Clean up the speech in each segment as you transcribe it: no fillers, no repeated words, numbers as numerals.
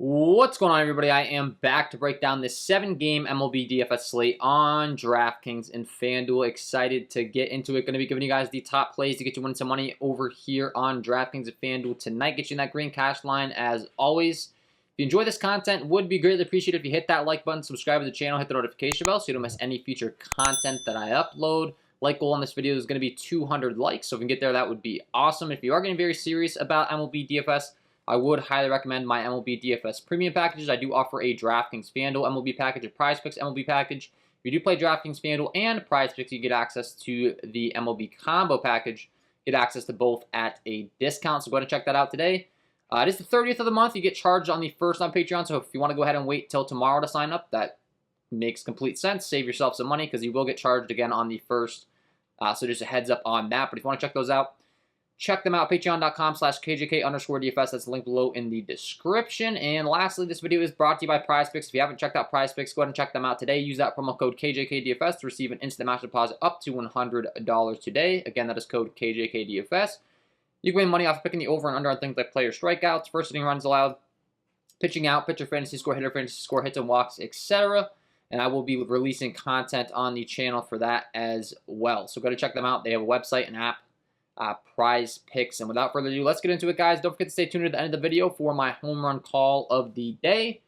What's going on, everybody? I am back to break down this 7-game MLB DFS slate on DraftKings and FanDuel. Excited to get into it. Going to be giving you guys the top plays to get you winning some money over here on DraftKings and FanDuel tonight. Get you in that green cash line as always. If you enjoy this content, would be greatly appreciated if you hit that like button, subscribe to the channel, hit the notification bell so you don't miss any future content that I upload. Like goal on this video is going to be 200 likes, so if we can get there, that would be awesome. If you are getting very serious about MLB DFS, I would highly recommend my MLB DFS premium packages. I do offer a DraftKings FanDuel MLB package, a PrizePicks MLB package. If you do play DraftKings FanDuel and PrizePicks, you get access to the MLB combo package. Get access to both at a discount, so go ahead and check that out today. It is the 30th of the month. You get charged on the 1st on Patreon, so if you want to go ahead and wait till tomorrow to sign up, that makes complete sense. Save yourself some money because you will get charged again on the 1st. So just a heads up on that. But if you want to check those out, check them out, patreon.com/KJK_DFS. That's the link below in the description. And lastly, this video is brought to you by PrizePicks. If you haven't checked out PrizePicks, go ahead and check them out today. Use that promo code KJK DFS to receive an instant match deposit up to $100 today. Again, that is code KJK DFS. You can win money off picking the over and under on things like player strikeouts, first inning runs allowed, pitching out, pitcher fantasy score, hitter fantasy score, hits and walks, etc. And I will be releasing content on the channel for that as well. So go to check them out. They have a website and app. PrizePicks. And without further ado, let's get into it, guys. Don't forget to stay tuned at the end of the video for my home run call of the day.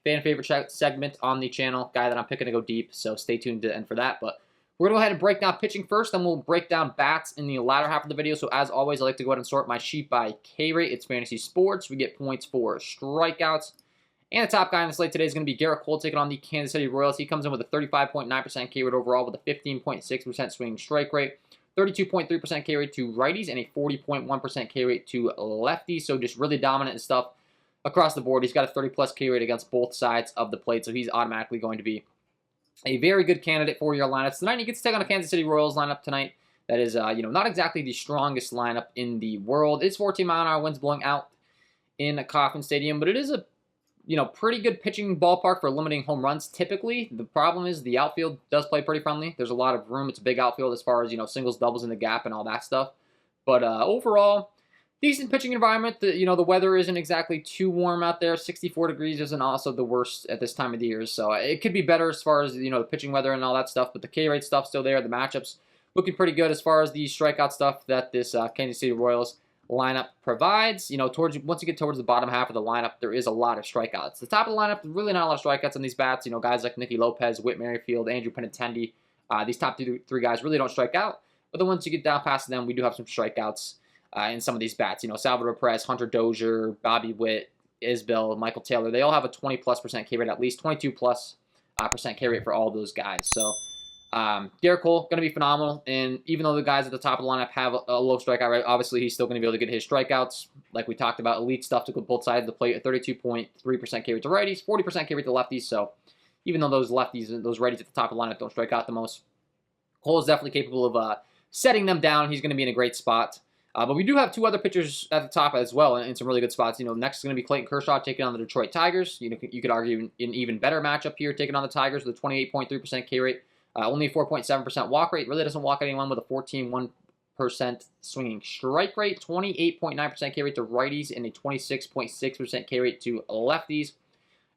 Fan favorite segment on the channel. Guy that I'm picking to go deep, so stay tuned to the end for that. But we're going to go ahead and break down pitching first, then we'll break down bats in the latter half of the video. So as always, I like to go ahead and sort my sheet by K-rate. It's fantasy sports. We get points for strikeouts. And the top guy on the slate today is going to be Garrett Cole taking on the Kansas City Royals. He comes in with a 35.9% K-rate overall with a 15.6% swinging strike rate. 32.3% K rate to righties and a 40.1% K rate to lefties. So just really dominant and stuff across the board. He's got a 30-plus K rate against both sides of the plate, so he's automatically going to be a very good candidate for your lineups tonight. He gets to take on a Kansas City Royals lineup tonight. That is, not exactly the strongest lineup in the world. It's 14-mile-an-hour winds blowing out in Kauffman Stadium, but it is a pretty good pitching ballpark for limiting home runs typically. The problem is the outfield does play pretty friendly. There's a lot of room. It's a big outfield as far as, singles, doubles in the gap and all that stuff. But overall, decent pitching environment. The weather isn't exactly too warm out there. 64 degrees isn't also the worst at this time of the year. So it could be better as far as, the pitching weather and all that stuff. But the K-rate stuff still there. The matchups looking pretty good as far as the strikeout stuff that this Kansas City Royals lineup provides. Once you get towards the bottom half of the lineup, there is a lot of strikeouts. The top of the lineup, really not a lot of strikeouts on these bats. Guys like Nicky Lopez, Whit Merrifield, Andrew Benintendi. These top three guys really don't strike out. But then once you get down past them, we do have some strikeouts in some of these bats. Salvador Perez, Hunter Dozier, Bobby Witt, Isbell, Michael Taylor. They all have a 20+% K rate, at least 22+% K rate for all those guys. So Garrett Cole, going to be phenomenal. And even though the guys at the top of the lineup have a low strikeout rate, obviously he's still going to be able to get his strikeouts. Like we talked about, elite stuff to go both sides of the plate, a 32.3% K rate to righties, 40% K rate to lefties. So even though those lefties and those righties at the top of the lineup don't strike out the most, Cole is definitely capable of setting them down. He's going to be in a great spot. But we do have two other pitchers at the top as well in some really good spots. Next is going to be Clayton Kershaw taking on the Detroit Tigers. You could argue an even better matchup here, taking on the Tigers with a 28.3% K rate. Only a 4.7% walk rate. Really doesn't walk anyone with a 14.1% swinging strike rate. 28.9% K rate to righties and a 26.6% K rate to lefties.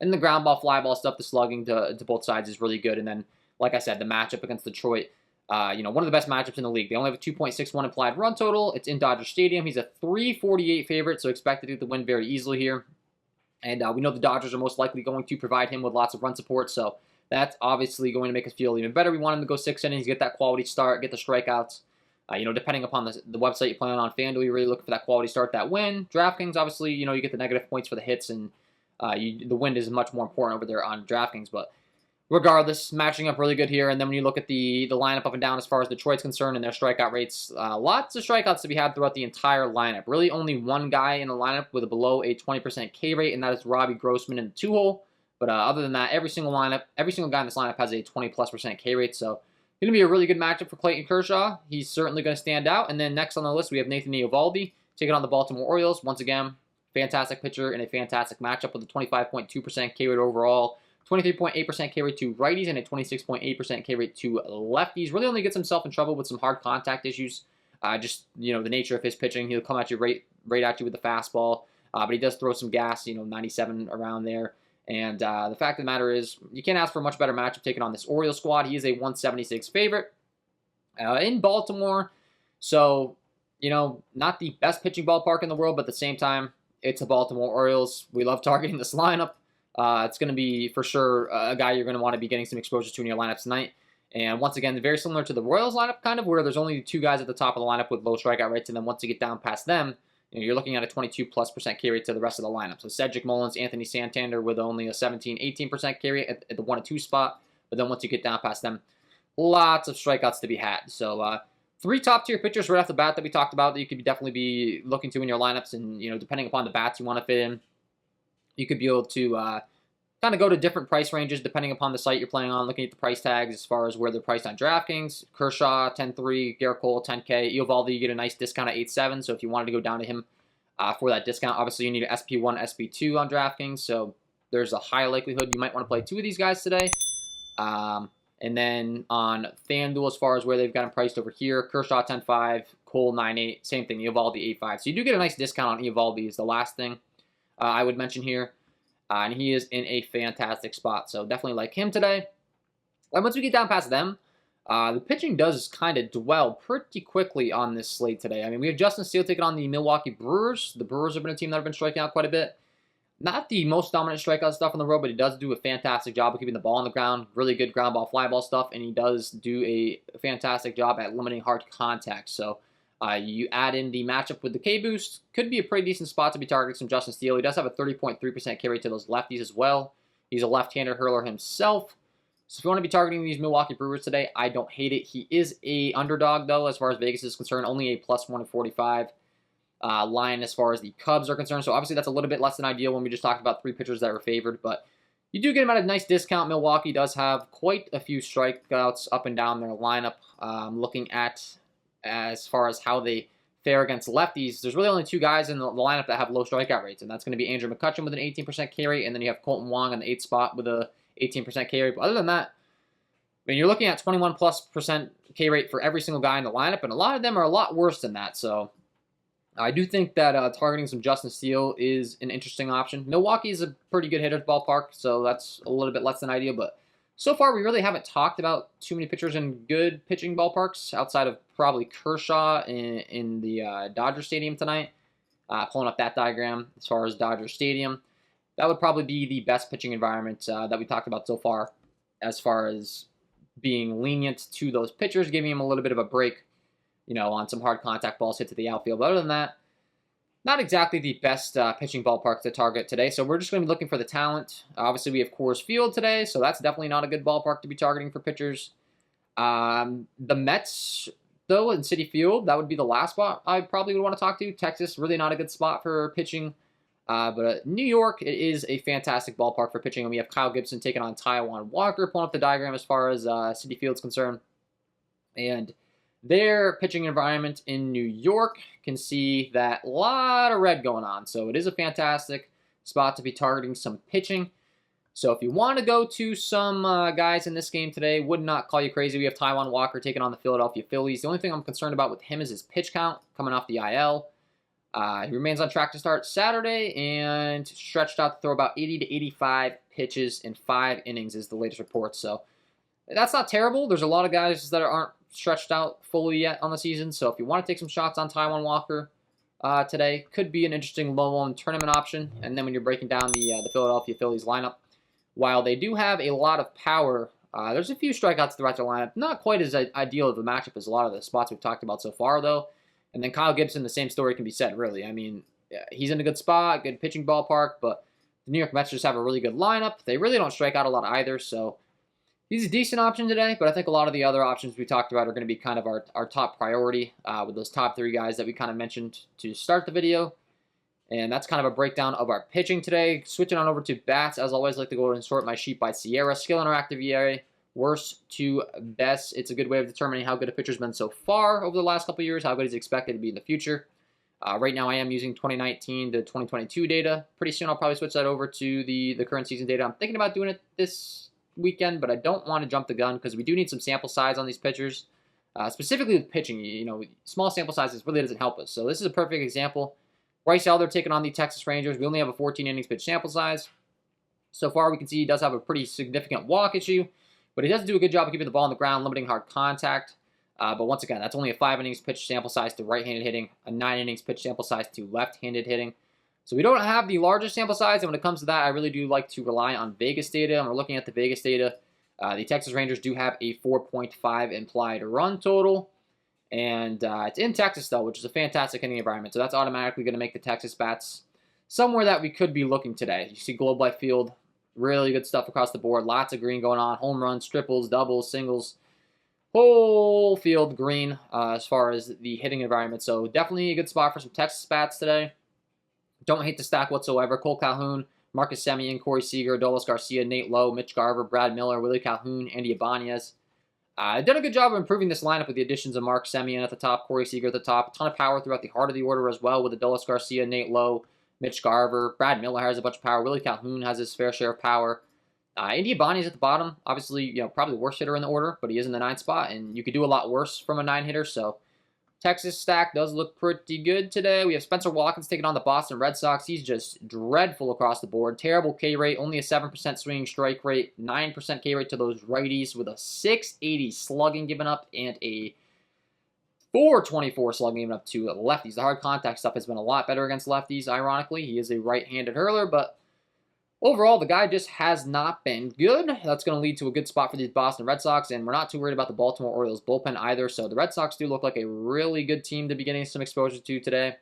And the ground ball, fly ball stuff, the slugging to both sides is really good. And then, like I said, the matchup against Detroit, one of the best matchups in the league. They only have a 2.61 implied run total. It's in Dodger Stadium. He's a 348 favorite, so expected to win very easily here. And we know the Dodgers are most likely going to provide him with lots of run support, so that's obviously going to make us feel even better. We want him to go 6 innings, get that quality start, get the strikeouts. Depending upon the website you play on FanDuel, you're really looking for that quality start, that win. DraftKings, obviously, you get the negative points for the hits, and the win is much more important over there on DraftKings. But regardless, matching up really good here. And then when you look at the lineup up and down as far as Detroit's concerned and their strikeout rates, lots of strikeouts to be had throughout the entire lineup. Really only one guy in the lineup with a below a 20% K rate, and that is Robbie Grossman in the 2-hole. But other than that, every single guy in this lineup has a 20+% K rate. So going to be a really good matchup for Clayton Kershaw. He's certainly going to stand out. And then next on the list, we have Nathan Eovaldi taking on the Baltimore Orioles. Once again, fantastic pitcher and a fantastic matchup with a 25.2% K rate overall, 23.8% K rate to righties, and a 26.8% K rate to lefties. Really only gets himself in trouble with some hard contact issues. The nature of his pitching. He'll come at you right at you with the fastball. but he does throw some gas, 97 around there. And the fact of the matter is, you can't ask for a much better matchup taking on this Orioles squad. He is a 176 favorite in Baltimore. So, not the best pitching ballpark in the world, but at the same time, it's a Baltimore Orioles. We love targeting this lineup. It's going to be, for sure, a guy you're going to want to be getting some exposure to in your lineups tonight. And once again, very similar to the Royals lineup, kind of, where there's only 2 guys at the top of the lineup with low strikeout rates, and then once you get down past them, you're looking at a 22+% K rate to the rest of the lineup. So Cedric Mullins, Anthony Santander with only a 17-18% K rate at the 1 and 2 spot. But then once you get down past them, lots of strikeouts to be had. So 3 top-tier pitchers right off the bat that we talked about that you could definitely be looking to in your lineups. And, depending upon the bats you want to fit in, you could be able to kind of go to different price ranges depending upon the site you're playing on, looking at the price tags as far as where they're priced on DraftKings. Kershaw, 10.3, Garrett Cole, 10K. Eovaldi, you get a nice discount at 8.7, so if you wanted to go down to him for that discount, obviously you need an SP1, SP2 on DraftKings, so there's a high likelihood you might want to play 2 of these guys today. And then on FanDuel, as far as where they've got him priced over here, Kershaw, 10.5, Cole, 9.8, same thing, Eovaldi, 8.5. So you do get a nice discount on Eovaldi is the last thing I would mention here. And he is in a fantastic spot, so definitely like him today. And once we get down past them, the pitching does kind of dwell pretty quickly on this slate today. I mean, we have Justin Steele taking on the Milwaukee Brewers. The Brewers have been a team that have been striking out quite a bit. Not the most dominant strikeout stuff on the road, but he does do a fantastic job of keeping the ball on the ground. Really good ground ball, fly ball stuff, and he does do a fantastic job at limiting hard contact. So you add in the matchup with the K-Boost. Could be a pretty decent spot to be targeting some Justin Steele. He does have a 30.3% K rate to those lefties as well. He's a left-handed hurler himself. So if you want to be targeting these Milwaukee Brewers today, I don't hate it. He is a underdog, though, as far as Vegas is concerned. Only a +145 line as far as the Cubs are concerned. So obviously that's a little bit less than ideal when we just talked about 3 pitchers that were favored. But you do get him at a nice discount. Milwaukee does have quite a few strikeouts up and down their lineup. Looking at as far as how they fare against lefties, there's really only 2 guys in the lineup that have low strikeout rates, and that's going to be Andrew McCutchen with an 18% K rate, and then you have Colton Wong on the 8th spot with a 18% K rate. But other than that, I mean, you're looking at 21+% K rate for every single guy in the lineup, and a lot of them are a lot worse than that. So I do think that targeting some Justin Steele is an interesting option. Milwaukee is a pretty good hitter's ballpark, so that's a little bit less than ideal, but so far, we really haven't talked about too many pitchers in good pitching ballparks outside of probably Kershaw in the Dodger Stadium tonight. Pulling up that diagram as far as Dodger Stadium. That would probably be the best pitching environment that we talked about so far as being lenient to those pitchers, giving them a little bit of a break, on some hard contact balls hit to the outfield. But other than that, not exactly the best pitching ballpark to target today, so we're just going to be looking for the talent. Obviously, we have Coors Field today, so that's definitely not a good ballpark to be targeting for pitchers. The Mets, though, in Citi Field, that would be the last spot I probably would want to talk to. Texas, really not a good spot for pitching. But New York, it is a fantastic ballpark for pitching, and we have Kyle Gibson taking on Taijuan Walker, pulling up the diagram as far as Citi Field's concerned. And their pitching environment in New York can see that a lot of red going on. So it is a fantastic spot to be targeting some pitching. So if you want to go to some guys in this game today, would not call you crazy. We have Taijuan Walker taking on the Philadelphia Phillies. The only thing I'm concerned about with him is his pitch count coming off the IL. He remains on track to start Saturday and stretched out to throw about 80 to 85 pitches in 5 innings is the latest report. So that's not terrible. There's a lot of guys that aren't stretched out fully yet on the season. So if you want to take some shots on Taijuan Walker today, could be an interesting low-owned tournament option. And then when you're breaking down the Philadelphia Phillies lineup, while they do have a lot of power, there's a few strikeouts throughout their lineup. Not quite as ideal of a matchup as a lot of the spots we've talked about so far, though. And then Kyle Gibson, the same story can be said, really. I mean, he's in a good spot, good pitching ballpark, but the New York Mets just have a really good lineup. They really don't strike out a lot either, so he's a decent option today, but I think a lot of the other options we talked about are going to be kind of our top priority with those top 3 guys that we kind of mentioned to start the video. And that's kind of a breakdown of our pitching today. Switching on over to bats, as always, I like to go and sort my sheet by Sierra. Skill interactive ERA, worst to best. It's a good way of determining how good a pitcher's been so far over the last couple of years, how good he's expected to be in the future. Right now I am using 2019 to 2022 data. Pretty soon I'll probably switch that over to the current season data. I'm thinking about doing it this weekend, but I don't want to jump the gun because we do need some sample size on these pitchers. Specifically with pitching, small sample sizes really doesn't help us. So this is a perfect example Bryce Elder taking on the Texas Rangers. We only have a 14 innings pitch sample size. So far, we can see he does have a pretty significant walk issue, but he does do a good job of keeping the ball on the ground, limiting hard contact. But once again, that's only a 5 innings pitch sample size to right-handed hitting, a 9 innings pitch sample size to left-handed hitting. So we don't have the largest sample size, and when it comes to that, I really do like to rely on Vegas data. And we're looking at the Vegas data. The Texas Rangers do have a 4.5 implied run total. And it's in Texas, though, which is a fantastic hitting environment. So that's automatically going to make the Texas bats somewhere that we could be looking today. You see Globe Life Field, really good stuff across the board. Lots of green going on. Home runs, triples, doubles, singles. Whole field green as far as the hitting environment. So definitely a good spot for some Texas bats today. Don't hate the stack whatsoever. Cole Calhoun, Marcus Semien, Corey Seager, Adolis Garcia, Nate Lowe, Mitch Garver, Brad Miller, Willie Calhoun, Andy Ibanez. Done a good job of improving this lineup with the additions of Mark Semien at the top, Corey Seager at the top. A ton of power throughout the heart of the order as well with Adolis Garcia, Nate Lowe, Mitch Garver. Brad Miller has a bunch of power. Willie Calhoun has his fair share of power. Andy Ibanez at the bottom. Obviously, probably the worst hitter in the order, but he is in the 9th spot, and you could do a lot worse from a 9 hitter. So Texas stack does look pretty good today. We have Spencer Watkins taking on the Boston Red Sox. He's just dreadful across the board. Terrible K rate, only a 7% swinging strike rate, 9% K rate to those righties with a 680 slugging given up and a 424 slugging given up to lefties. The hard contact stuff has been a lot better against lefties, ironically. He is a right-handed hurler, but overall, the guy just has not been good. That's going to lead to a good spot for these Boston Red Sox, and we're not too worried about the Baltimore Orioles bullpen either. So the Red Sox do look like a really good team to be getting some exposure to today.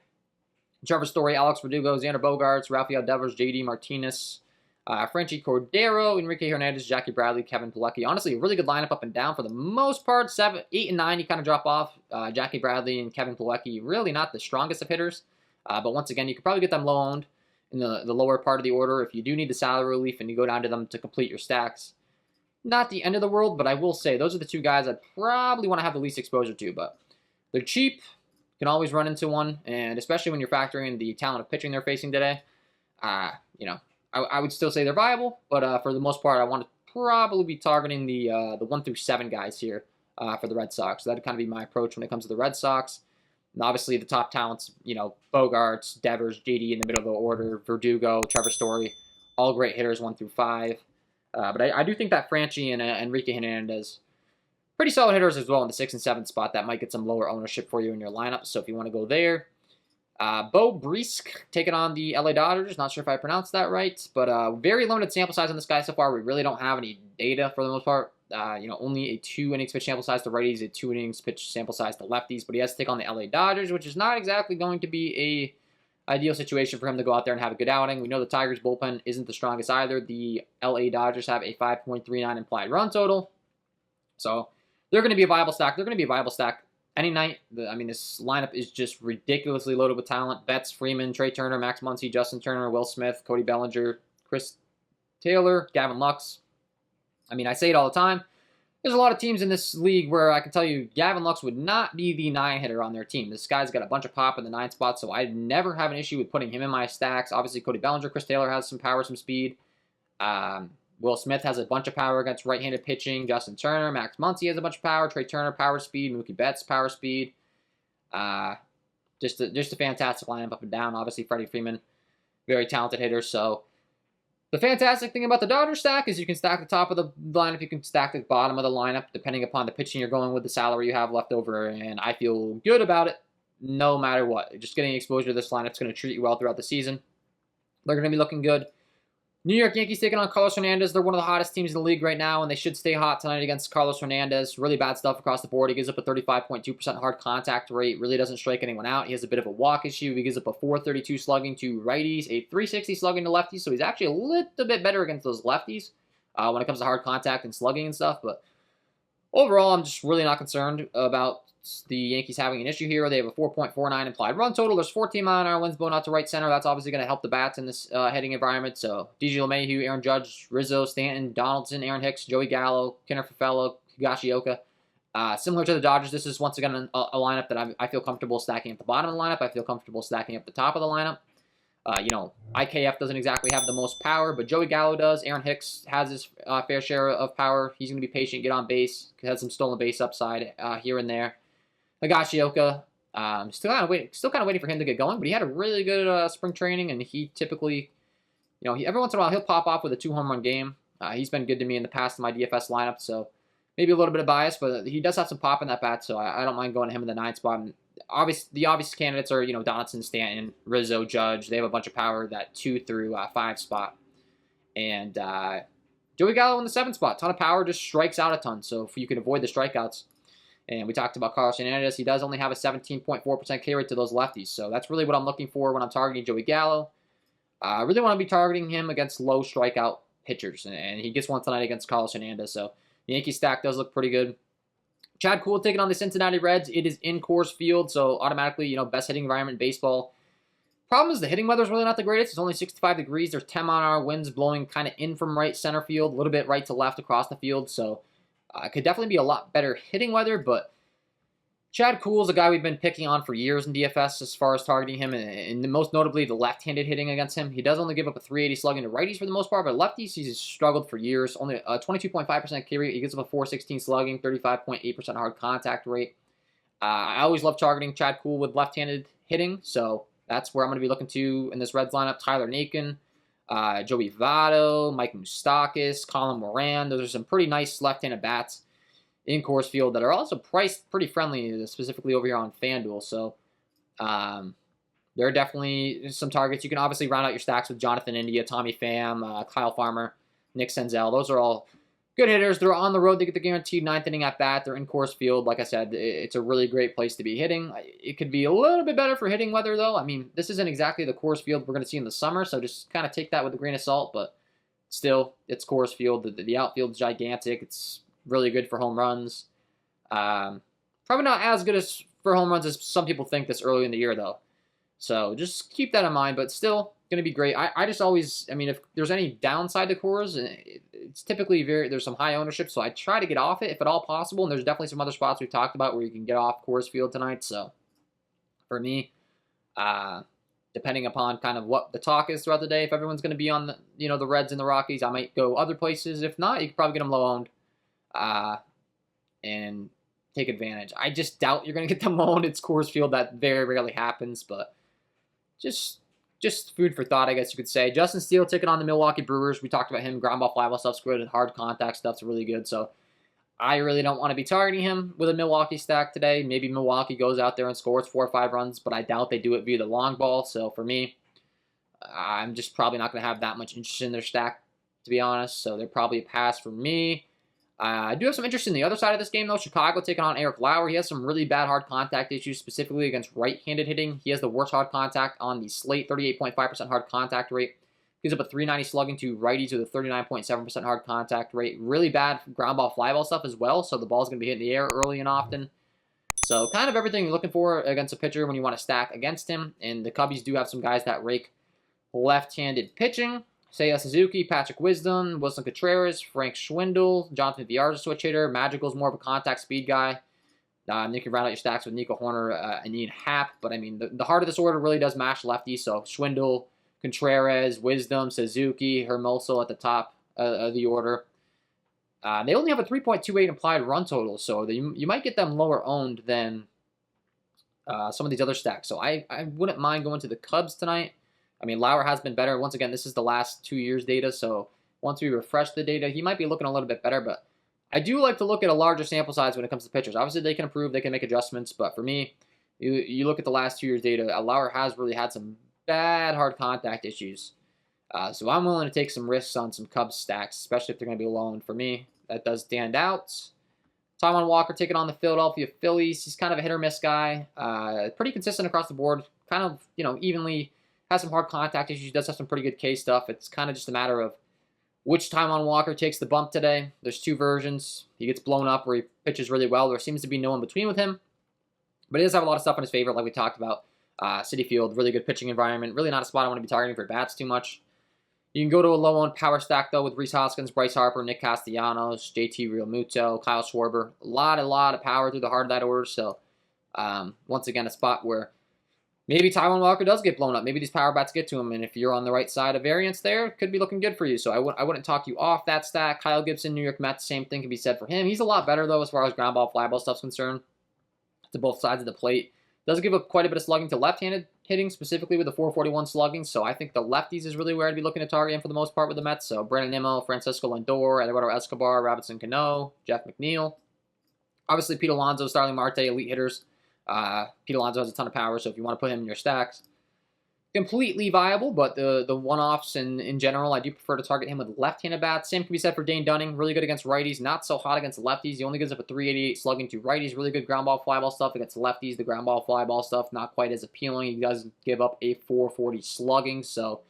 Trevor Story, Alex Verdugo, Xander Bogaerts, Rafael Devers, JD Martinez, Franchi Cordero, Enrique Hernandez, Jackie Bradley, Kevin Pilecki. Honestly, a really good lineup up and down for the most part. 7, 8, and 9, you kind of drop off. Jackie Bradley and Kevin Pilecki, really not the strongest of hitters. But once again, you could probably get them low-owned in the lower part of the order if you do need the salary relief and you go down to them to complete your stacks. Not the end of the world, but I will say those are the 2 guys I'd probably want to have the least exposure to. But they're cheap. Can always run into one, and especially when you're factoring in the talent of pitching they're facing today, I would still say they're viable, but for the most part, I want to probably be targeting the 1 through 7 guys here for the Red Sox. So that'd kind of be my approach when it comes to the Red Sox. And obviously, the top talents, Bogaerts, Devers, JD in the middle of the order, Verdugo, Trevor Story, all great hitters 1 through 5. But I do think that Franchi and Enrique Hernandez, pretty solid hitters as well in the 6th and 7th spot. That might get some lower ownership for you in your lineup. So if you want to go there. Bo Brisk taking on the LA Dodgers. Not sure if I pronounced that right, but very limited sample size on this guy so far. We really don't have any data for the most part. Only a 2 innings pitch sample size to righties, a 2 innings pitch sample size to lefties, but he has to take on the LA Dodgers, which is not exactly going to be a ideal situation for him to go out there and have a good outing. We know the Tigers bullpen isn't the strongest either. The LA Dodgers have a 5.39 implied run total, so they're going to be a viable stack. They're going to be a viable stack any night. This lineup is just ridiculously loaded with talent. Betts, Freeman, Trey Turner, Max Muncy, Justin Turner, Will Smith, Cody Bellinger, Chris Taylor, Gavin Lux. I say it all the time. There's a lot of teams in this league where I can tell you Gavin Lux would not be the 9 hitter on their team. This guy's got a bunch of pop in the 9 spot, so I'd never have an issue with putting him in my stacks. Obviously, Cody Bellinger, Chris Taylor has some power, some speed. Will Smith has a bunch of power against right-handed pitching. Justin Turner, Max Muncy has a bunch of power. Trey Turner, power, speed. Mookie Betts, power, speed. Just a fantastic lineup up and down. Obviously, Freddie Freeman, very talented hitter. So the fantastic thing about the Dodgers stack is you can stack the top of the lineup. You can stack the bottom of the lineup depending upon the pitching you're going with, the salary you have left over. And I feel good about it no matter what. Just getting exposure to this lineup is going to treat you well throughout the season. They're going to be looking good. New York Yankees taking on Carlos Hernandez. They're one of the hottest teams in the league right now, and they should stay hot tonight against Carlos Hernandez. Really bad stuff across the board. He gives up a 35.2% hard contact rate. Really doesn't strike anyone out. He has a bit of a walk issue. He gives up a 432 slugging to righties, a 360 slugging to lefties, so he's actually a little bit better against those lefties when it comes to hard contact and slugging and stuff. But overall, I'm just really not concerned about the Yankees having an issue here. They have a 4.49 implied run total. There's 14-mile-an-hour winds blowing out to right center. That's obviously going to help the bats in this hitting environment. So DJ LeMahieu, Aaron Judge, Rizzo, Stanton, Donaldson, Aaron Hicks, Joey Gallo, Kenner Fafella, Higashioka. Similar to the Dodgers, this is once again a lineup that I feel comfortable stacking at the bottom of the lineup. I feel comfortable stacking up the top of the lineup. IKF doesn't exactly have the most power, but Joey Gallo does. Aaron Hicks has his fair share of power. He's going to be patient, get on base, has some stolen base upside here and there. Higashioka, Still kind of waiting for him to get going, but he had a really good spring training, and he typically, every once in a while he'll pop off with a 2-home run game. He's been good to me in the past in my DFS lineup, so maybe a little bit of bias, but he does have some pop in that bat, so I don't mind going to him in the 9th spot. And the obvious candidates are, Donaldson, Stanton, Rizzo, Judge. They have a bunch of power that 2 through 5 spot. And Joey Gallo in the 7th spot. Ton of power, just strikes out a ton, so if you can avoid the strikeouts. And we talked about Carlos Hernandez. He does only have a 17.4% K rate to those lefties, so that's really what I'm looking for when I'm targeting Joey Gallo. I really want to be targeting him against low strikeout pitchers, and he gets one tonight against Carlos Hernandez, so the Yankee stack does look pretty good. Chad Kuhl taking on the Cincinnati Reds. It is in Coors Field, so automatically, best hitting environment in baseball. Problem is the hitting weather is really not the greatest. It's only 65 degrees. There's 10-mile-an-hour winds blowing kind of in from right center field, a little bit right to left across the field, so it could definitely be a lot better hitting weather, but Chad Kuhl is a guy we've been picking on for years in DFS as far as targeting him, and most notably the left-handed hitting against him. He does only give up a 380 slugging to righties for the most part, but lefties he's struggled for years. Only a 22.5% K rate. He gives up a 416 slugging, 35.8% hard contact rate. I always love targeting Chad Kuhl with left-handed hitting, so that's where I'm going to be looking to in this Reds lineup. Tyler Naquin, Joey Votto, Mike Moustakas, Colin Moran. Those are some pretty nice left-handed bats in Coors Field that are also priced pretty friendly, specifically over here on FanDuel. So there are definitely some targets. You can obviously round out your stacks with Jonathan India, Tommy Pham, Kyle Farmer, Nick Senzel. Those are all good hitters. They're on the road. They get the guaranteed 9th inning at bat. They're in Coors Field. Like I said, it's a really great place to be hitting. It could be a little bit better for hitting weather, though. I mean, this isn't exactly the Coors Field we're going to see in the summer, so just kind of take that with a grain of salt. But still, it's Coors Field. The outfield's gigantic. It's really good for home runs. Probably not as good as for home runs as some people think this early in the year, though. So just keep that in mind, but still going to be great. I just always, if there's any downside to Coors, it's typically there's some high ownership, so I try to get off it if at all possible, and there's definitely some other spots we've talked about where you can get off Coors Field tonight. So for me, depending upon kind of what the talk is throughout the day, if everyone's going to be on the Reds and the Rockies, I might go other places. If not, you can probably get them low owned. And take advantage. I just doubt you're going to get them owned. It's Coors Field. That very rarely happens, but just food for thought, I guess you could say. Justin Steele taking on the Milwaukee Brewers. We talked about him. Ground ball, fly ball stuff's good, and hard contact stuff's really good. So I really don't want to be targeting him with a Milwaukee stack today. Maybe Milwaukee goes out there and scores 4 or 5 runs, but I doubt they do it via the long ball. So for me, I'm just probably not going to have that much interest in their stack, to be honest. So they're probably a pass for me. I do have some interest in the other side of this game, though. Chicago taking on Eric Lauer. He has some really bad hard contact issues, specifically against right-handed hitting. He has the worst hard contact on the slate, 38.5% hard contact rate. Gives up a 390 slugging to righties with a 39.7% hard contact rate. Really bad ground ball, fly ball stuff as well, so the ball's going to be hitting the air early and often. So kind of everything you're looking for against a pitcher when you want to stack against him. And the Cubbies do have some guys that rake left-handed pitching. Seiya Suzuki, Patrick Wisdom, Wilson Contreras, Frank Schwindel, Jonathan Villar's a switch hitter. Magical's more of a contact speed guy. You can round out your stacks with Nico Horner and Ian Happ. But, the heart of this order really does mash lefties. So Schwindel, Contreras, Wisdom, Suzuki, Hermoso at the top of the order. They only have a 3.28 implied run total. So you might get them lower owned than some of these other stacks. So I wouldn't mind going to the Cubs tonight. Lauer has been better. Once again, this is the last 2 years' data, so once we refresh the data, he might be looking a little bit better, but I do like to look at a larger sample size when it comes to pitchers. Obviously, they can improve, they can make adjustments, but for me, you look at the last 2 years' data, Lauer has really had some bad hard contact issues. So I'm willing to take some risks on some Cubs stacks, especially if they're going to be low. For me, that does stand out. Taijuan Walker taking on the Philadelphia Phillies. He's kind of a hit-or-miss guy. Pretty consistent across the board, kind of, evenly. Has some hard contact issues, does have some pretty good K stuff. It's kind of just a matter of which Taijuan Walker takes the bump today. There's 2 versions. He gets blown up where he pitches really well. There seems to be no in between with him. But he does have a lot of stuff in his favor, like we talked about. Citi Field, really good pitching environment. Really not a spot I want to be targeting for bats too much. You can go to a low-owned power stack, though, with Rhys Hoskins, Bryce Harper, Nick Castellanos, JT Realmuto, Kyle Schwarber. A lot of power through the heart of that order. So, once again, a spot where maybe Taijuan Walker does get blown up. Maybe these power bats get to him, and if you're on the right side of variance there, it could be looking good for you. So I wouldn't talk you off that stack. Kyle Gibson, New York Mets, same thing can be said for him. He's a lot better, though, as far as ground ball, fly ball stuff's concerned, to both sides of the plate. Does give up quite a bit of slugging to left-handed hitting, specifically with the 441 slugging. So I think the lefties is really where I'd be looking to target him for the most part with the Mets. So Brandon Nimmo, Francisco Lindor, Eduardo Escobar, Robinson Cano, Jeff McNeil. Obviously, Pete Alonso, Starling Marte, elite hitters. Pete Alonso has a ton of power, so if you want to put him in your stacks, completely viable, but the one-offs in general, I do prefer to target him with left-handed bats. Same can be said for Dane Dunning. Really good against righties, not so hot against lefties. He only gives up a 388 slugging to righties. Really good ground ball, fly ball stuff against lefties. The ground ball, fly ball stuff, not quite as appealing. He does give up a 440 slugging, so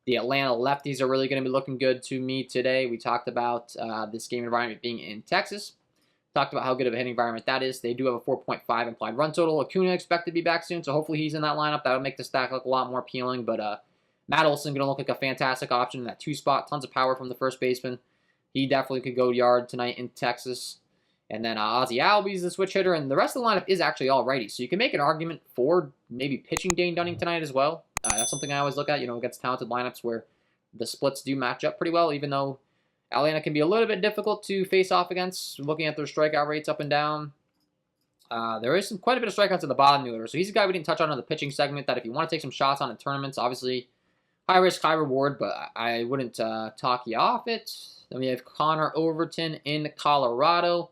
the Atlanta lefties are really going to be looking good to me today. We talked about this game environment being in Texas. Talked about how good of a hitting environment that is. They do have a 4.5 implied run total. Acuna expected to be back soon, so hopefully he's in that lineup. That would make the stack look a lot more appealing. But Matt Olson going to look like a fantastic option in that 2 spot. Tons of power from the first baseman. He definitely could go yard tonight in Texas. And then Ozzie Albies the switch hitter, and the rest of the lineup is actually all righty. So you can make an argument for maybe pitching Dane Dunning tonight as well. That's something I always look at, against talented lineups where the splits do match up pretty well, even though Atlanta can be a little bit difficult to face off against, looking at their strikeout rates up and down. There is quite a bit of strikeouts at the bottom of the order, so he's a guy we didn't touch on in the pitching segment that if you want to take some shots on in tournaments, obviously high risk, high reward, but I wouldn't talk you off it. Then we have Connor Overton in Colorado.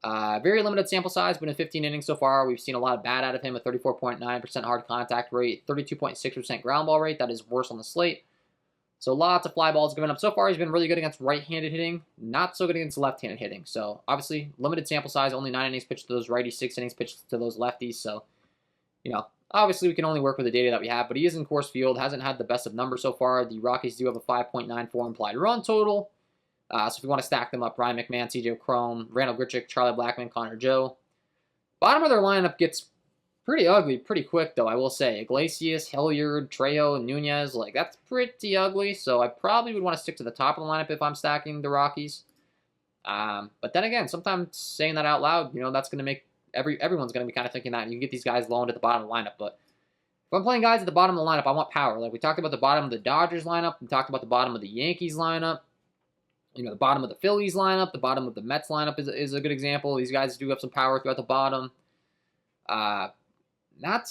Very limited sample size, but in 15 innings so far, we've seen a lot of bad out of him, a 34.9% hard contact rate, 32.6% ground ball rate. That is worse on the slate. So lots of fly balls given up. So far, he's been really good against right-handed hitting, not so good against left-handed hitting. So obviously, limited sample size, only 9 innings pitched to those righties, 6 innings pitched to those lefties. So, obviously we can only work with the data that we have, but he is in Coors Field, hasn't had the best of numbers so far. The Rockies do have a 5.94 implied run total. So if you want to stack them up, Ryan McMahon, CJ Cron, Randall Grichuk, Charlie Blackmon, Connor Joe. Bottom of their lineup gets pretty ugly pretty quick, though, I will say. Iglesias, Hilliard, Trejo, Nunez, that's pretty ugly. So I probably would want to stick to the top of the lineup if I'm stacking the Rockies. But then again, sometimes saying that out loud, that's going to make everyone's going to be kind of thinking that. And you can get these guys loaned at the bottom of the lineup. But if I'm playing guys at the bottom of the lineup, I want power. Like we talked about the bottom of the Dodgers lineup. We talked about the bottom of the Yankees lineup. The bottom of the Phillies lineup. The bottom of the Mets lineup is a good example. These guys do have some power throughout the bottom. Not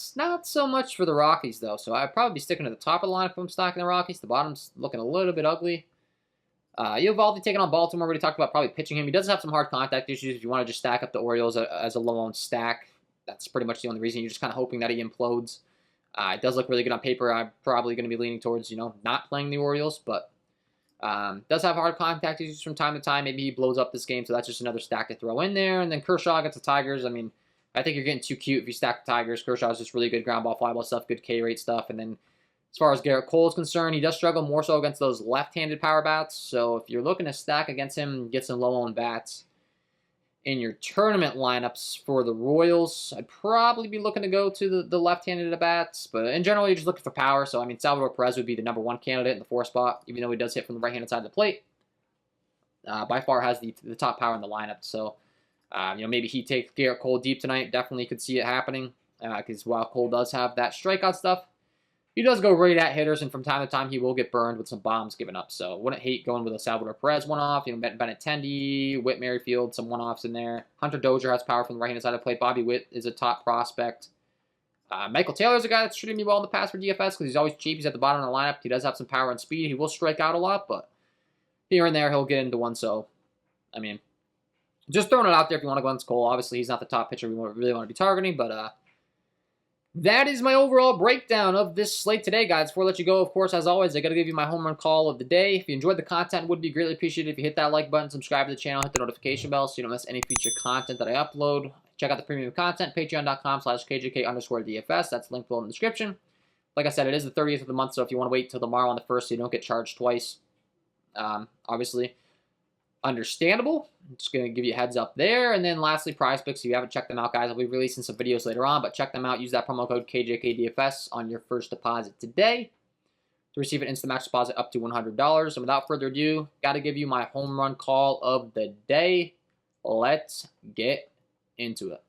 so much for the Rockies, though. So I'd probably be sticking to the top of the lineup if I'm stacking the Rockies. The bottom's looking a little bit ugly. Eovaldi taking on Baltimore. We already talked about probably pitching him. He does have some hard contact issues. If you want to just stack up the Orioles as a low-owned stack, that's pretty much the only reason. You're just kind of hoping that he implodes. It does look really good on paper. I'm probably going to be leaning towards, not playing the Orioles, but does have hard contact issues from time to time. Maybe he blows up this game, so that's just another stack to throw in there. And then Kershaw against the Tigers. I think you're getting too cute if you stack the Tigers. Kershaw's just really good ground ball, fly ball stuff, good K rate stuff. And then as far as Garrett Cole is concerned, he does struggle more so against those left-handed power bats. So if you're looking to stack against him, get some low-owned bats in your tournament lineups for the Royals, I'd probably be looking to go to the left-handed bats. But in general, you're just looking for power. So, Salvador Perez would be the number 1 candidate in the 4 spot, even though he does hit from the right-handed side of the plate. By far has the top power in the lineup. So, maybe he takes Garrett Cole deep tonight. Definitely could see it happening because while Cole does have that strikeout stuff, he does go right at hitters, and from time to time he will get burned with some bombs given up. So wouldn't hate going with a Salvador Perez one-off. Benintendi, Whit Merrifield, some one-offs in there. Hunter Dozier has power from the right-hand side of the plate. Bobby Witt is a top prospect. Michael Taylor's a guy that's treated me well in the past for DFS because he's always cheap. He's at the bottom of the lineup. He does have some power and speed. He will strike out a lot, but here and there he'll get into one. So, just throwing it out there if you want to go against Cole. Obviously, he's not the top pitcher we really want to be targeting, but that is my overall breakdown of this slate today, guys. Before I let you go, of course, as always, I got to give you my home run call of the day. If you enjoyed the content, it would be greatly appreciated if you hit that like button, subscribe to the channel, hit the notification bell so you don't miss any future content that I upload. Check out the premium content, patreon.com/KJK_DFS. That's linked below in the description. Like I said, it is the 30th of the month, so if you want to wait till tomorrow on the 1st so you don't get charged twice, obviously, understandable. I'm just going to give you a heads up there. And then lastly, Prize Picks. If you haven't checked them out, guys, I'll be releasing some videos later on, but check them out. Use that promo code KJKDFS on your first deposit today to receive an instant match deposit up to $100. And without further ado, got to give you my home run call of the day. Let's get into it.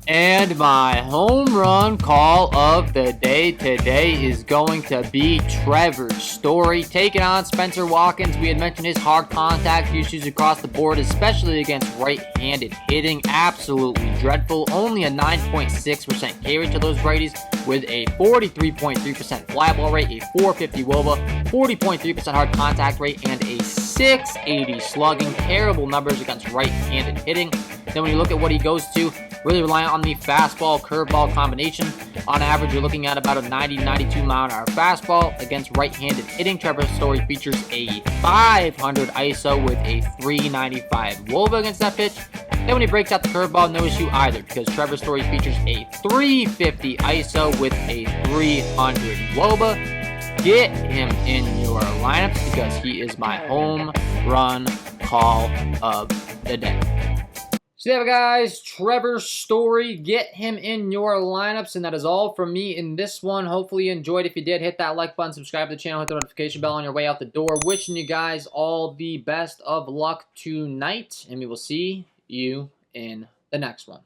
And my home run call of the day today is going to be Trevor Story taking on Spencer Watkins. We had mentioned his hard contact issues across the board, especially against right-handed hitting. Absolutely dreadful. Only a 9.6% K rate to those righties with a 43.3% fly ball rate, a 450 WOBA, 40.3% hard contact rate, and a 680 slugging. Terrible numbers against right-handed hitting. Then when you look at what he goes to, really reliant on the fastball curveball combination. On average, you're looking at about a 90-92 mile an hour fastball. Against right-handed hitting, Trevor Story features a 500 ISO with a 395 WOBA against that pitch. Then when he breaks out the curveball, no issue either, because Trevor Story features a 350 ISO with a 300 WOBA. Get him in your lineups because he is my home run call of the day. So there, guys, Trevor Story, get him in your lineups, and that is all from me in this one. Hopefully you enjoyed. If you did, hit that like button, subscribe to the channel, hit the notification bell on your way out the door. Wishing you guys all the best of luck tonight, and we will see you in the next one.